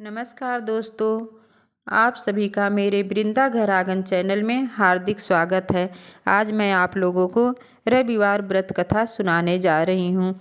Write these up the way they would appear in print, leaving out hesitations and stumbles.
नमस्कार दोस्तों, आप सभी का मेरे वृंदा घर आंगन चैनल में हार्दिक स्वागत है। आज मैं आप लोगों को रविवार व्रत कथा सुनाने जा रही हूँ।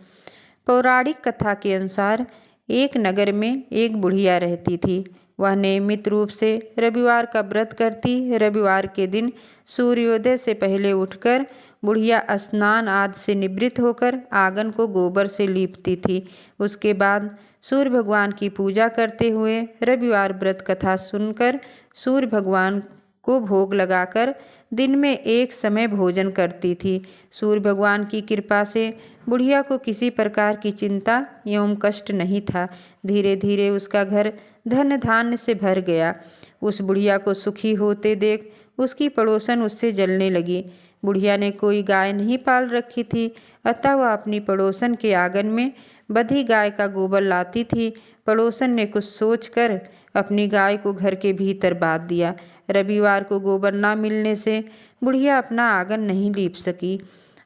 पौराणिक कथा के अनुसार एक नगर में एक बुढ़िया रहती थी। वह नियमित रूप से रविवार का व्रत करती। रविवार के दिन सूर्योदय से पहले उठकर बुढ़िया स्नान आदि से निवृत्त होकर आंगन को गोबर से लीपती थी। उसके बाद सूर्य भगवान की पूजा करते हुए रविवार व्रत कथा सुनकर सूर्य भगवान को भोग लगाकर दिन में एक समय भोजन करती थी। सूर्य भगवान की कृपा से बुढ़िया को किसी प्रकार की चिंता एवं कष्ट नहीं था। धीरे धीरे उसका घर धन धान्य से भर गया। उस बुढ़िया को सुखी होते देख उसकी पड़ोसन उससे जलने लगी। बुढ़िया ने कोई गाय नहीं पाल रखी थी, अतः वह अपनी पड़ोसन के आंगन में बधी गाय का गोबर लाती थी। पड़ोसन ने कुछ सोचकर अपनी गाय को घर के भीतर बांध दिया। रविवार को गोबर ना मिलने से बुढ़िया अपना आंगन नहीं लीप सकी।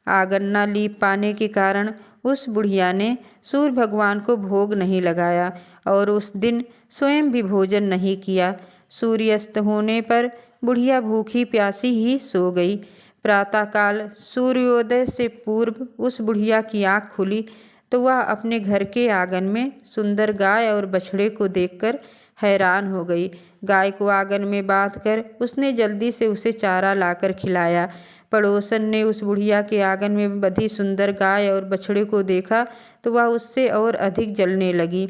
आंगन ना लीप पाने के कारण उस बुढ़िया ने सूर्य भगवान को भोग नहीं लगाया और उस दिन स्वयं भी भोजन नहीं किया। सूर्यास्त होने पर बुढ़िया भूखी प्यासी ही सो गई। प्रातःकाल सूर्योदय से पूर्व उस बुढ़िया की आँख खुली तो वह अपने घर के आंगन में सुंदर गाय और बछड़े को देखकर हैरान हो गई। गाय को आंगन में बांधकर उसने जल्दी से उसे चारा लाकर खिलाया। पड़ोसन ने उस बुढ़िया के आंगन में बंधी सुंदर गाय और बछड़े को देखा तो वह उससे और अधिक जलने लगी।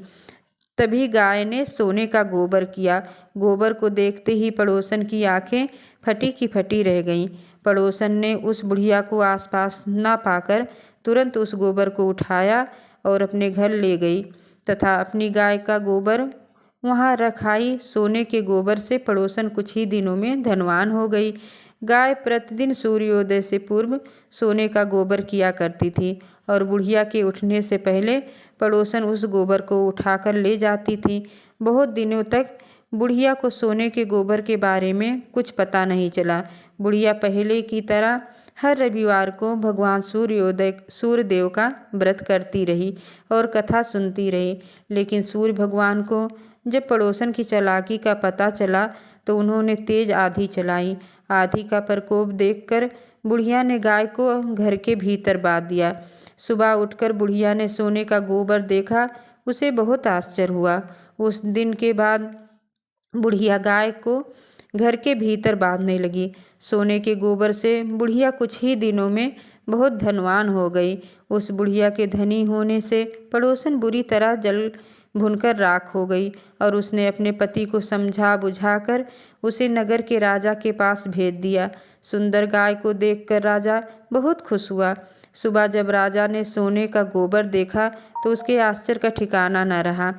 तभी गाय ने सोने का गोबर किया। गोबर को देखते ही पड़ोसन की आंखें फटी की फटी रह गईं। पड़ोसन ने उस बुढ़िया को आसपास न पाकर तुरंत उस गोबर को उठाया और अपने घर ले गई तथा अपनी गाय का गोबर वहाँ रख आई। सोने के गोबर से पड़ोसन कुछ ही दिनों में धनवान हो गई। गाय प्रतिदिन सूर्योदय से पूर्व सोने का गोबर किया करती थी और बुढ़िया के उठने से पहले पड़ोसन उस गोबर को उठाकर ले जाती थी। बहुत दिनों तक बुढ़िया को सोने के गोबर के बारे में कुछ पता नहीं चला। बुढ़िया पहले की तरह हर रविवार को भगवान सूर्यदेव का व्रत करती रही और कथा सुनती रही। लेकिन सूर्य भगवान को जब पड़ोसन की चालाकी का पता चला तो उन्होंने तेज आंधी चलाई। आंधी का प्रकोप देखकर बुढ़िया ने गाय को घर के भीतर बांध दिया। सुबह उठकर बुढ़िया ने सोने का गोबर देखा, उसे बहुत आश्चर्य हुआ। उस दिन के बाद बुढ़िया गाय को घर के भीतर बांधने लगी। सोने के गोबर से बुढ़िया कुछ ही दिनों में बहुत धनवान हो गई। उस बुढ़िया के धनी होने से पड़ोसन बुरी तरह जल भुनकर राख हो गई और उसने अपने पति को समझा बुझाकर उसे नगर के राजा के पास भेज दिया। सुंदर गाय को देखकर राजा बहुत खुश हुआ। सुबह जब राजा ने सोने का गोबर देखा तो उसके आश्चर्य का ठिकाना न रहा।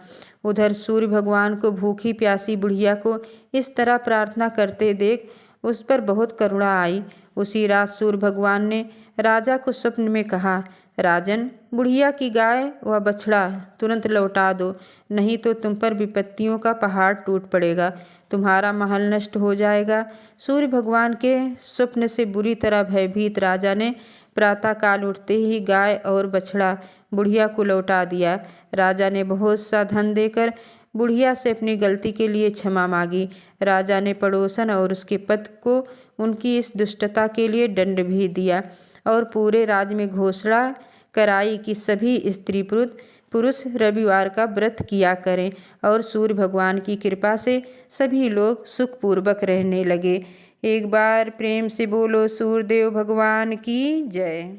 उधर सूर्य भगवान को भूखी प्यासी बुढ़िया को इस तरह प्रार्थना करते देख उस पर बहुत करुणा आई। उसी रात सूर्य भगवान ने राजा को स्वप्न में कहा, राजन, बुढ़िया की गाय व बछड़ा तुरंत लौटा दो, नहीं तो तुम पर विपत्तियों का पहाड़ टूट पड़ेगा, तुम्हारा महल नष्ट हो जाएगा। सूर्य भगवान के स्वप्न से बुरी तरह भयभीत राजा ने प्रातःकाल उठते ही गाय और बछड़ा बुढ़िया को लौटा दिया। राजा ने बहुत सा धन देकर बुढ़िया से अपनी गलती के लिए क्षमा मांगी। राजा ने पड़ोसन और उसके पति को उनकी इस दुष्टता के लिए दंड भी दिया और पूरे राज्य में घोषणा कराई कि सभी स्त्री पुरुष रविवार का व्रत किया करें और सूर्य भगवान की कृपा से सभी लोग सुखपूर्वक रहने लगे। एक बार प्रेम से बोलो सूर्यदेव भगवान की जय।